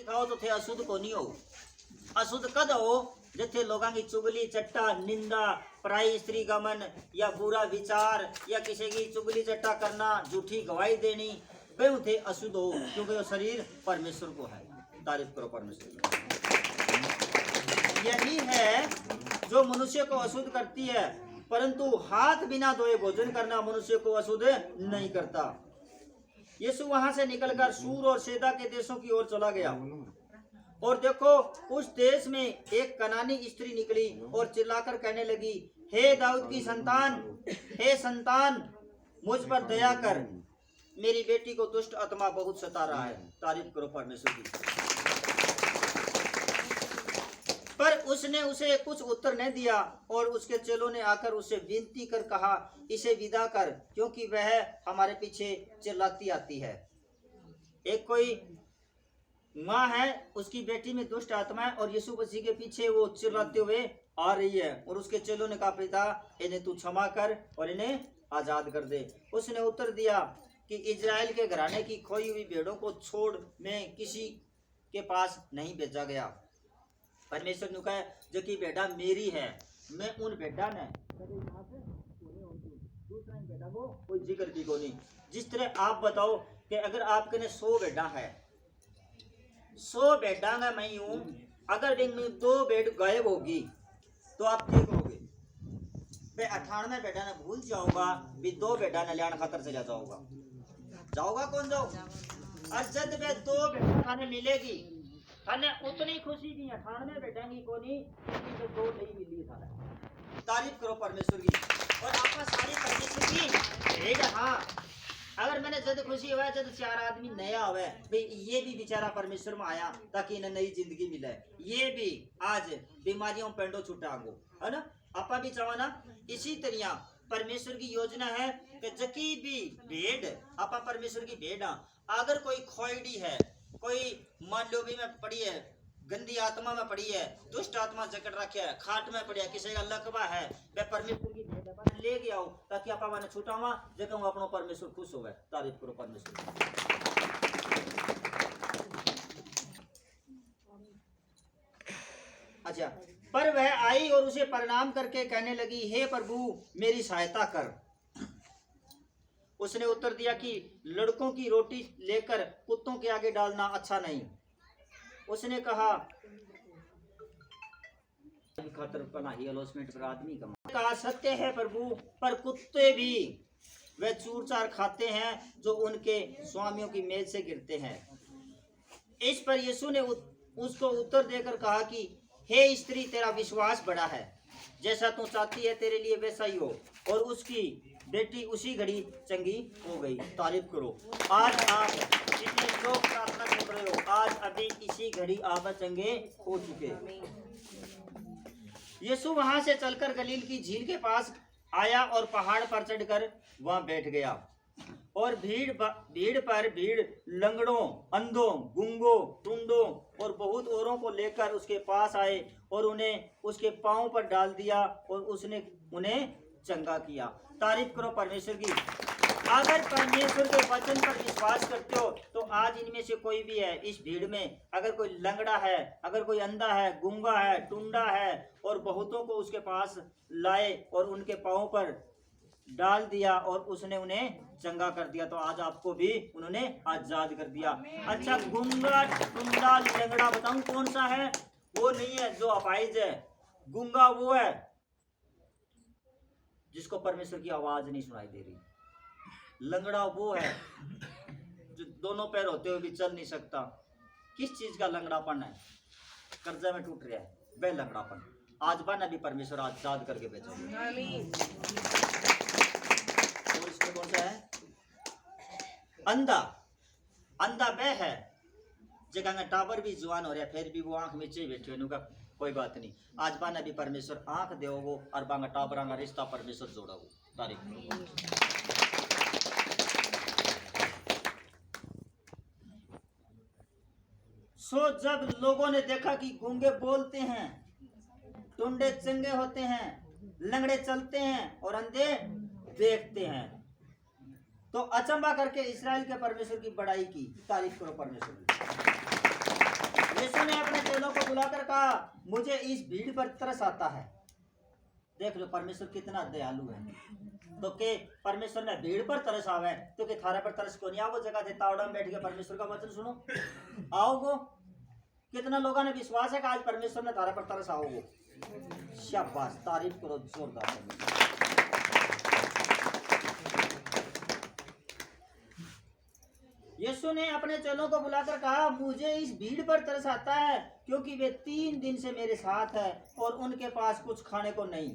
खाओ तो थे अशुद्ध को नहीं हो। अशुद्ध कद हो जिथे लोगों की चुगली चट्टा निंदा पराई स्त्री का मन या बुरा विचार या किसी की चुगली चट्टा करना झूठी गवाही देनी वे थे अशुद्ध हो, क्योंकि वो शरीर परमेश्वर को है। तारीफ करो परमेश्वर। यही है जो मनुष्य को अशुद्ध करती है, परंतु हाथ बिना धोए भोजन करना मनुष्य को अशुद्ध नहीं करता। यीशु वहां से निकलकर सूर और सैदा के देशों की ओर चला गया और देखो उस देश में एक कनानी स्त्री निकली और चिल्लाकर कहने लगी, हे दाऊद की संतान, हे संतान, मुझ पर दया कर, मेरी बेटी को दुष्ट आत्मा बहुत सता रहा है। तारीफ करो परमेश्वर की। पर उसने उसे कुछ उत्तर नहीं दिया और उसके चेलों ने आकर उसे विनती कर कहा, इसे विदा कर, क्योंकि वह हमारे पीछे चिल्लाती आती है। एक कोई माँ है, उसकी बेटी में दुष्ट आत्मा है और यीशु मसीह के पीछे वो चिल्लाते हुए आ रही है और उसके चेलों ने कहा, पिता इन्हें तू क्षमा कर और इन्हें आजाद कर दे। उसने उत्तर दिया कि इजराइल के घराने की खोई हुई भेड़ों को छोड़ मैं किसी के पास नहीं भेजा गया। परमेश्वर ने कहा, जो कि भेड़ा मेरी है, मैं उन भेड़ा ने दूसरा भेड़ा को कोई जिक्र की को नहीं। जिस तरह आप बताओ कि अगर आपके ने 100 भेड़ा है, 100 भेड़ा का मैं हूं, अगर इनमें 2 भेड़ गायब होगी तो आप क्या करोगे? मैं 98 भेड़ा ने भूल जाऊंगा, भी 2 भेड़ा ने लियान खातर चला जाऊंगा। जाओगा कौन जाओ? और जब वे 2 भेड़ा खाने मिलेगी थाने उतनी खुशी नहीं है, 98 बैठेंगी को नहीं, तो 2 नहीं मिली थाने। तारीफ करो परमेश्वर की। और आपका सारी परमेश्वर की भेड़। हाँ, अगर मैंने जब खुशी हुआ जब 4 आदमी नया हुआ भाई, ये भी बेचारा परमेश्वर में आया ताकि इन्हें नई जिंदगी मिले, ये भी आज बीमारियों पेंडो छुटा गो, है ना। आपा भी चाहो ना, इसी तरह परमेश्वर की योजना है कि जकी भी भेड़, आपा परमेश्वर की भेड़, अगर कोई खोईडी है, कोई मान लो भी में पड़ी है, गंदी आत्मा में पड़ी है, दुष्ट आत्मा जकड़ रखे है, खाट में पड़ी है, किसी का लकवा है, वे परमेश्वर की भेड़ ले गया हो ताकि आपा मैंने छुटावा जगह अपनो परमेश्वर खुश हो गए। तारीफ करो परमेश्वर। अच्छा, पर वह आई और उसे प्रणाम करके कहने लगी, हे प्रभु मेरी सहायता कर। उसने उत्तर दिया कि लड़कों की रोटी लेकर कुत्तों के आगे डालना अच्छा नहीं। उसने कहा, खातर पनाही अलॉसमेंट पर आदमी कहा, सत्य है प्रभु, पर कुत्ते भी वे चूर-चार खाते हैं जो उनके स्वामियों की मेज से गिरते हैं। इस पर यीशु ने उसको उत्तर देकर कहा कि हे स्त्री, तेरा विश्वास बड़ा है, जैसा तू चाहती है तेरे लिए वैसा ही हो। और उसकी बेटी उसी घड़ी चंगी हो गई। तारीफ करो। आज आप जितने लोग प्रार्थना कर रहे हो, आज अभी इसी घड़ी आप चंगे हो चुके। यीशु वहां से चलकर गलील की झील के पास आया और पहाड़ पर चढ़कर वहां बैठ गया। और भीड़ पर भीड़ लंगड़ों, अंधों, गूंगों, टुंडों और बहुत औरों को लेकर उसके पास आए और उन्हें उसके पांव पर डाल दिया और उसने उन्हें चंगा किया। तारीफ करो परमेश्वर की। अगर परमेश्वर के वचन पर विश्वास करते हो तो आज इनमें से कोई भी है इस भीड़ में, अगर कोई लंगड़ा है, अगर कोई अंधा है, गूंगा है, टुंडा है, और बहुतों को उसके पास लाए और उनके पांव पर डाल दिया और उसने उन्हें चंगा कर दिया, तो आज आपको भी उन्होंने आजाद कर दिया। अच्छा, गूंगा, टुंडा, लंगड़ा बताऊं कौन सा है? वो नहीं है जो अपाहिज है। गूंगा वो है जिसको परमेश्वर की आवाज नहीं सुनाई दे रही। लंगड़ा वो है जो दोनों पैर होते हुए भी चल नहीं सकता। किस चीज का लंगड़ापन है? कर्जा में टूट रहा है, वह लंगड़ापन। आज बना भी परमेश्वर आजाद करके भेजेगा। आमीन। और इसमें कौन सा है? अंधा। अंधा वह है जगह टावर भी जवान हो रहा है, फिर भी वो आंख में चे बैठे होने का कोई बात नहीं। आज बाना भी परमेश्वर आंख देवो और बांगा टाबरा का रिश्ता परमेश्वर जोड़ाओ। तारीफ। सो जब लोगों ने देखा कि गूंगे बोलते हैं, टुंडे चंगे होते हैं, लंगड़े चलते हैं और अंधे देखते हैं, तो अचंबा करके इस्राएल के परमेश्वर की बड़ाई की। तारीफ करो परमेश्वर की। यीशु ने अपने चेलों को बुलाकर कहा, मुझे इस भीड़ पर तरस आता है। देख लो परमेश्वर कितना दयालु है। तो के परमेश्वर ने भीड़ पर तरस आवे तो के थारे पर तरस को नहीं आओ जगह थे तावड़ा में बैठ के परमेश्वर का वचन सुनो आओगो। कितना लोगों ने विश्वास है कि आज परमेश्वर ने थारे पर तरस आओगो। शाबाश, तारीफ करो जोरदार। यीशु ने अपने चेलों को बुलाकर कहा, मुझे इस भीड़ पर तरस आता है क्योंकि वे 3 दिन से मेरे साथ है और उनके पास कुछ खाने को नहीं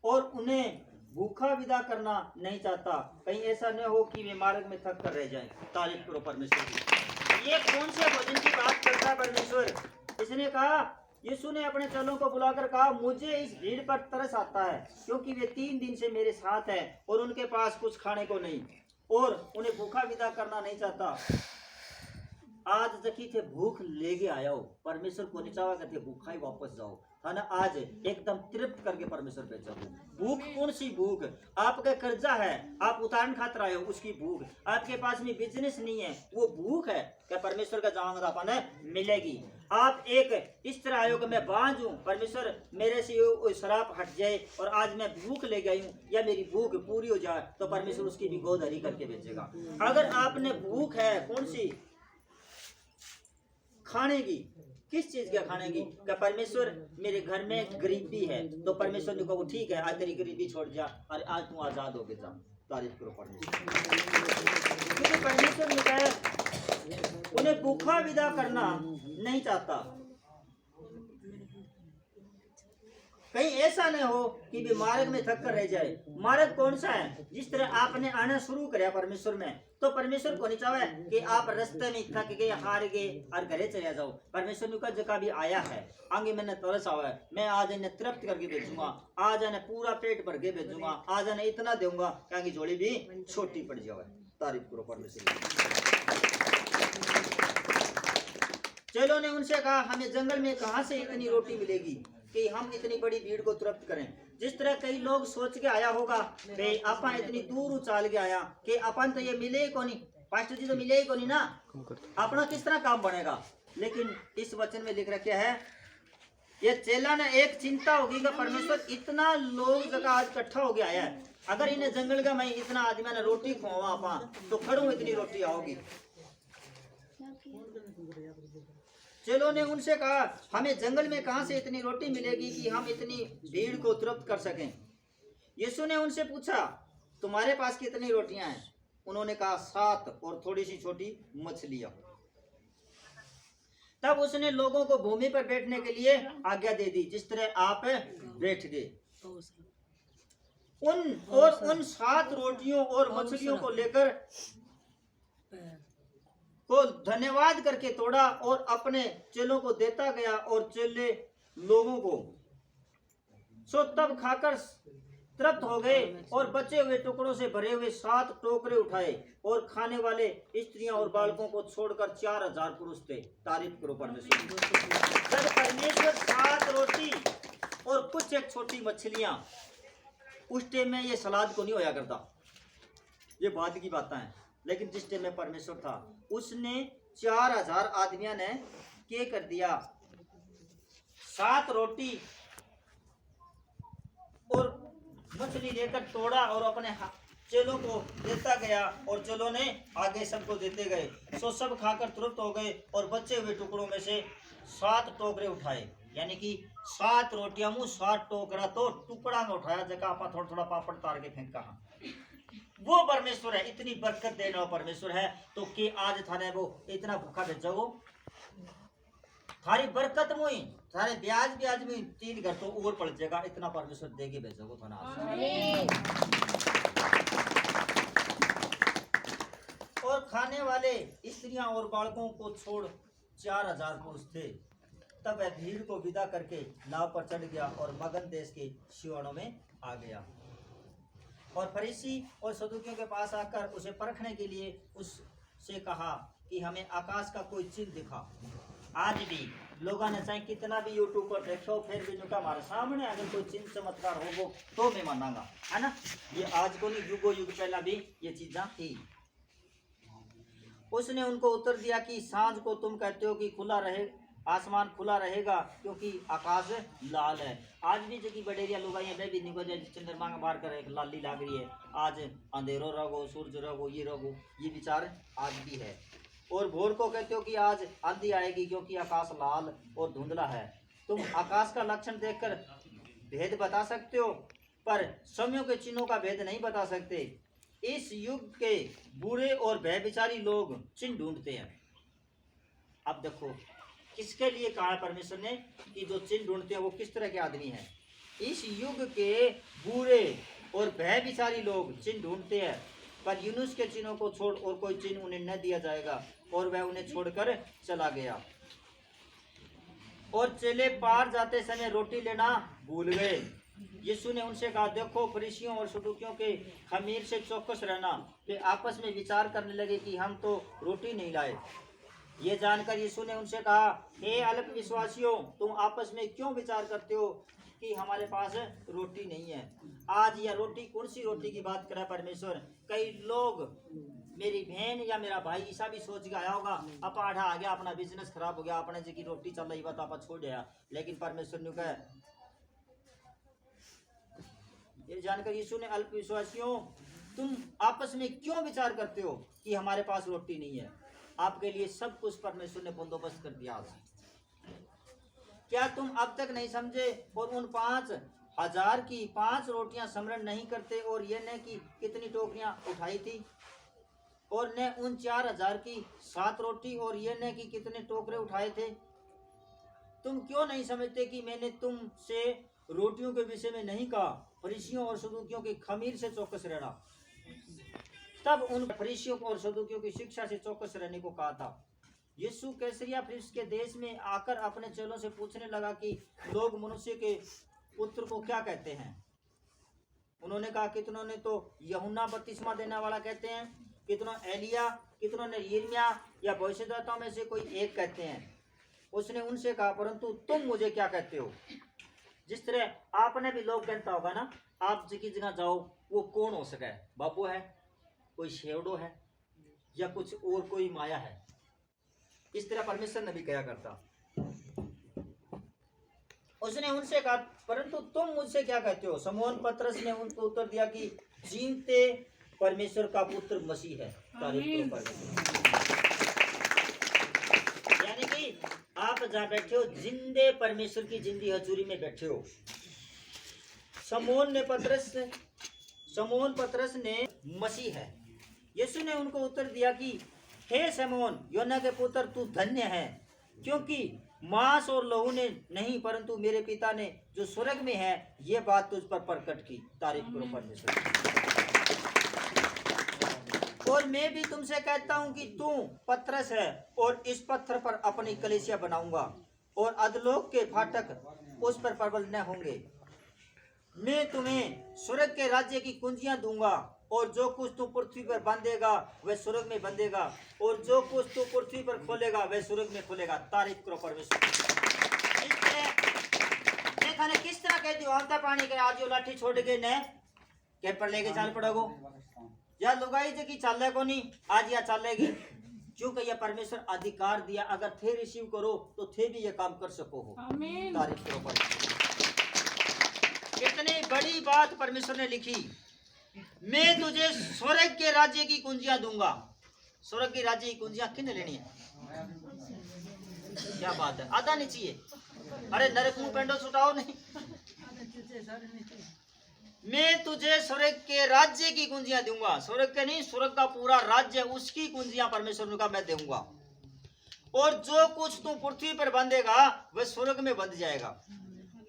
और उन्हें भूखा विदा करना नहीं चाहता। कहीं ऐसा न हो कि वे मार्ग में थक कर रह जाएं। तारीफ करो परमेश्वर की। ये कौन से भोजन की बात करता है परमेश्वर? इसने कहा, यीशु ने अपने चेलों को बुलाकर कहा, मुझे इस भीड़ पर तरस आता है क्योंकि वे 3 दिन से मेरे साथ है और उनके पास कुछ खाने को नहीं और उन्हें भूखा विदा करना नहीं चाहता। आज जकी थे भूख लेके आया हो, परमेश्वर को नहीं चाहा कि थे भूखा ही वापस जाओ, है ना। आज एकदम तृप्त करके परमेश्वर पे जाओ। भूख कौन सी भूख? आपका कर्जा है, आप उतारन खातर आए हो, उसकी भूख। आपके पास में बिजनेस नहीं है, वो भूख है कि परमेश्वर का जाऊंगा अपन मिलेगी। आप एक इस तरह आयो कि मैं बांझ हूँ, परमेश्वर मेरे से शराब हट जाए और आज मैं भूख ले गई हूँ या मेरी भूख पूरी हो जाए, तो परमेश्वर उसकी भी गोद हरी करके भेजेगा। अगर आपने भूख है कौन सी खाने की, किस चीज का खाने की? क्या परमेश्वर मेरे घर में गरीबी है, तो परमेश्वर ने कहा ठीक है आज तेरी गरीबी छोड़ जा और आज तू आजाद हो गए जा। तारीफ करो परमेश्वर। क्योंकि परमेश्वर ने कहा उन्हें भूखा विदा करना नहीं चाहता। कहीं ऐसा नहीं हो कि भी मार्ग में थक कर रह जाए। मार्ग कौन सा है? जिस तरह आपने आना शुरू किया परमेश्वर में, तो परमेश्वर को नहीं चाहे कि आप रास्ते में थक गए, हार गए और घरे चले जाओ। परमेश्वर ने कहा जगह भी आया है, आगे मैंने तरस आवा है, मैं आज इन्हें तृप्त करके भेजूंगा, आज इन्हें पूरा पेट भर के भेजूंगा, आज इन्हें इतना दूंगा कि झोली भी छोटी पड़ जाए। तारीफ करो परमेश्वर। चेलों ने उनसे कहा, हमें जंगल में कहां से इतनी रोटी मिलेगी कि हम इतनी बड़ी भीड़ को तृप्त करें। जिस तरह कई लोग सोच के आया होगा कि अपन इतनी दूर उचाल के आया कि अपन तो ये मिले को नहीं, पास्टर जी तो मिले ही को नहीं ना, अपना किस तरह काम बनेगा। लेकिन इस वचन में लिख रखा है, ये चेला ने एक चिंता होगी कि परमेश्वर इतना लोग जगह आज इकट्ठा हो गया है, अगर इन्हें जंगल का मैं इतना आदमी ने रोटी खुआवा अपा तो खड़ू इतनी रोटी आओगी। चेलों ने उनसे कहा, हमें जंगल में कहां से इतनी रोटी मिलेगी कि हम इतनी भीड़ को तृप्त कर सकें। यीशु ने उनसे पूछा, तुम्हारे पास कितनी रोटियां हैं? उन्होंने कहा 7 और थोड़ी सी छोटी मछलियां। तब उसने लोगों को भूमि पर बैठने के लिए आज्ञा दे दी, जिस तरह आप बैठ गए। उन 7 रोटियों और मछलियों को लेकर को धन्यवाद करके तोड़ा और अपने चेलों को देता गया और चेले लोगों को सो तब खाकर तृप्त हो गए और बचे हुए टुकड़ों से भरे हुए 7 टोकरे उठाए और खाने वाले स्त्रियां और बालकों को छोड़कर 4000 पुरुष थे। तारीफ करो परमेश्वर। जब परमेश्वर 7 रोटी और कुछ एक छोटी मछलियां, उस टाइम में ये सलाद को नहीं होया करता, ये बाद की बातें हैं। लेकिन जिस टाइम में परमेश्वर था उसने 4000 आदमियों ने क्या कर दिया, 7 रोटी और मछली लेकर तोड़ा और अपने चेलों को देता गया और चेलों ने आगे सबको देते गए। सो सब खाकर तृप्त हो गए और बचे हुए टुकड़ों में से 7 टोकरे उठाए, यानी कि 7 रोटियां मुँह 7 टोकरा तो टुकड़ा में उठाया, जगह आप थोड़ा थोड़ा पापड़ तार के फेंक कहा। वो परमेश्वर है, इतनी बरकत देने वाला परमेश्वर है। तो के आज थाने वो इतना भूखा भेजो, थारी बरकत मुई थारे ब्याज में 3 घर तो और पड़ जाएगा, इतना परमेश्वर देके भेजो थाना। और खाने वाले स्त्रियां और बालकों को छोड़ 4000 पुरुष थे। तब वह भीड़ को विदा करके नाव पर चढ़ गया और मगन देश के सियोनों में आ गया। और फरीसी और सदूकियों के पास आकर उसे परखने के लिए उससे कहा कि हमें आकाश का कोई चिन्ह दिखा। आज भी लोगों ने चाहे कितना भी यूट्यूब पर देखो, फिर भी उनका हमारे सामने अगर कोई चिन्ह चमत्कार होगो तो मैं मानांगा, है ना। ये आज को नहीं, युगो युग पहला भी ये चीज़ें थी। उसने उनको उत्तर दिया कि सांझ को तुम कहते हो कि खुला आसमान खुला रहेगा क्योंकि आकाश लाल है। आज भी जो की बडेरिया लोग भी निको चंद्रमा का बाहर कर लाली लाग रही है, आज अंधेरो रहो, सूरज रहो, ये विचार आज भी है। और भोर को कहते हो कि आज आंधी आएगी क्योंकि आकाश लाल और धुंधला है। तुम आकाश का लक्षण देखकर भेद बता सकते हो, पर समयों के चिन्हों का भेद नहीं बता सकते। इस युग के बुरे और व्यभिचारी लोग चिन्ह ढूंढते हैं। अब देखो किसके लिए कहा है परमेश्वर ने कि जो चिन्ह ढूंढते हैं वो किस तरह के आदमी हैं। इस युग के बुरे और व्यभिचारी लोग चिन्ह ढूंढते हैं, पर यूनुस के चिन्हों को छोड़ और कोई चिन्ह उन्हें न दिया जाएगा, और वह उन्हें छोड़कर चला गया। और चेले पार जाते समय रोटी लेना भूल गए। यीशु ने उनसे कहा, देखो फरीसियों और सदूकियों के खमीर से चौकस रहना। वे आपस में विचार करने लगे कि हम तो रोटी नहीं लाए। ये जानकर यीशु ने उनसे कहा, हे अल्प विश्वासियों, तुम आपस में क्यों विचार करते हो कि हमारे पास रोटी नहीं है। आज यह रोटी कौन सी रोटी की बात करे परमेश्वर। कई लोग, मेरी बहन या मेरा भाई ऐसा भी सोच के आया होगा, आप आढ़ा आ गया, अपना बिजनेस खराब हो गया, अपने जी की रोटी चल रही बात आप छोड़ दिया। लेकिन परमेश्वर ने कहा, ये जानकर यीशु ने, अल्प विश्वासियों, तुम आपस में क्यों विचार करते हो कि हमारे पास रोटी नहीं है। आपके लिए सब कुछ परमेश्वर ने बंदोबस्त कर दिया। क्या तुम अब तक नहीं समझे। और उन 5,000 की 5 रोटियां स्मरण नहीं करते, और ये न कि कितनी टोकरियां उठाई थी। और न उन 4,000 की 7 रोटी, और ये न कि कितने टोकरे उठाए थे। तुम क्यों नहीं समझते कि मैंने तुमसे रोटियों के विषय में नहीं कहा, फरीसियों और सदूकियों के खमीर से चौकस रहना। तब उन फरीसियों और सदूकियों की शिक्षा से चौकस रहने को कहा था। यीशु कैसरिया फिलिप्पी के देश में आकर अपने चेलों से पूछने लगा कि लोग मनुष्य के पुत्र को क्या कहते हैं। उन्होंने कहा, कितनों ने तो यूहन्ना बपतिस्मा देने वाला कहते हैं, कितनों एलिया, कितनों ने यिर्मयाह या भविष्यद्वक्ताओं में से कोई एक कहते हैं। उसने उनसे कहा, परंतु तुम मुझे क्या कहते हो। जिस तरह आपने भी लोग कहता होगा ना, आप जिसकी जगह जाओ वो कौन हो सके, बाबू है, कोई शेवड़ो है, या कुछ और कोई माया है। इस तरह परमेश्वर ने भी कहा करता। उसने उनसे कहा, परंतु तुम मुझसे क्या कहते हो। शमौन पतरस ने उनको उत्तर दिया कि जीवते परमेश्वर का पुत्र मसीह है। तारीफ करो परमेश्वर। यानी कि आप जहाँ बैठे हो, जिंदे परमेश्वर की जिंदी हजूरी में बैठे हो। शमौन पतरस ने मसीह है। यीशु ने उनको उत्तर दिया कि हे शमौन, योना के पुत्र, तू धन्य है, क्योंकि मांस और लहू ने नहीं, परंतु मेरे पिता ने जो स्वर्ग में है ये बात तुझ पर प्रकट की। तारीफ करो परमेश्वर। और मैं भी तुमसे कहता हूं कि तू पतरस है, और इस पत्थर पर अपनी कलीसिया बनाऊंगा, और अधोलोक के फाटक उस पर प्रबल न होंगे। मैं तुम्हें स्वर्ग के राज्य की कुंजियां दूंगा, और जो कुछ तू पृथ्वी पर बांधेगा वह स्वर्ग में बंधेगा, और जो कुछ तू पृथ्वी पर खोलेगा वह स्वर्ग में खोलेगा। तारीफ करो परमेश्वर। देखा ने किस तरह कहती हो, आता पानी के आज यो लाठी छोड़ के ने के पर लेके चाल पड़ोगो, या लुगाई जे की चाले को नहीं, आज या चलेगी, क्योंकि यह परमेश्वर अधिकार दिया। अगर थे रिसीव करो तो थे भी ये काम कर सको हो। तारीफ करो परमेश्वर। कितनी बड़ी बात परमेश्वर ने लिखी। मैं तुझे स्वर्ग के राज्य की कुंजियां दूंगा। स्वर्ग की राज्य की कुंजियां किन लेनी है। क्या बात है, आधा नहीं चाहिए। अरे नरक मुंह पेंडो छुटाओ नहीं। मैं तुझे स्वर्ग के राज्य की कुंजियां दूंगा। स्वर्ग के नहीं, स्वर्ग का पूरा राज्य, उसकी कुंजियां परमेश्वर का मैं दूंगा। और जो कुछ तू पृथ्वी पर बांधेगा वह स्वर्ग में बंध जाएगा,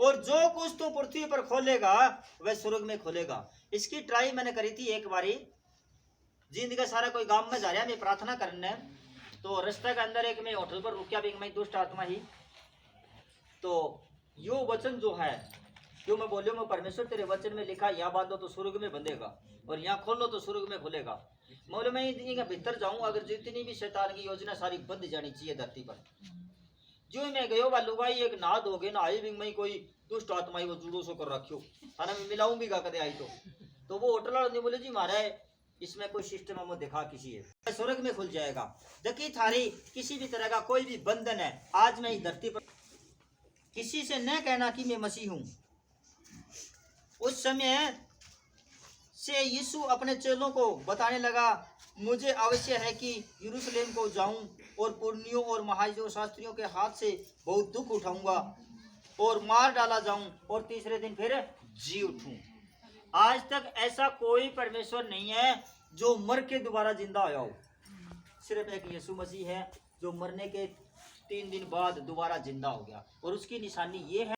और जो कुछ तू पृथ्वी पर खोलेगा वह स्वर्ग में खोलेगा। इसकी ट्राई मैंने करी थी एक बारी। जिंदगी का सारा कोई गांव में जा रहा, मैं प्रार्थना करने, तो रास्ते के अंदर एक मैं होटल पर रुकिया भी, मैं दुष्ट आत्मा ही। तो यो वचन जो है, जो मैं बोलियो, मैं परमेश्वर तेरे वचन में लिखा, यहाँ बांधो तो स्वर्ग में बंधेगा, और यहाँ खोलो तो स्वर्ग में खुलेगा। बोले मैं इनके भीतर जाऊं, अगर जितनी भी शैतान की योजना सारी बंद जानी चाहिए धरती पर। जो मैं गयो बा लुगाई एक नाद हो गए ना, आई भी मैं कोई दुष्ट आत्मा ही वो जुड़ो सो कर रखियो, थाना में मिलाऊं भी गा कदे आई तो वो होटल वाले ने बोले, जी मारा है इसमें कोई सिस्टम हम दिखा किसी है स्वर्ग में खुल जाएगा। देखिए थारी किसी भी तरह का कोई भी बंधन है, आज मैं इस धरती पर किसी से न कहना कि मैं मसीह हूं। उस समय से यीशु अपने चेलों को बताने लगा, मुझे अवश्य है कि यरूशलेम को जाऊं और पुरनियों और महायाजकों शास्त्रियों के हाथ से बहुत दुख उठाऊंगा और मार डाला जाऊं और तीसरे दिन फिर जी उठूं। आज तक ऐसा कोई परमेश्वर नहीं है जो मर के दोबारा जिंदा आया हो। सिर्फ एक यीशु मसीह है जो मरने के 3 दिन बाद दोबारा जिंदा हो गया, और उसकी निशानी ये है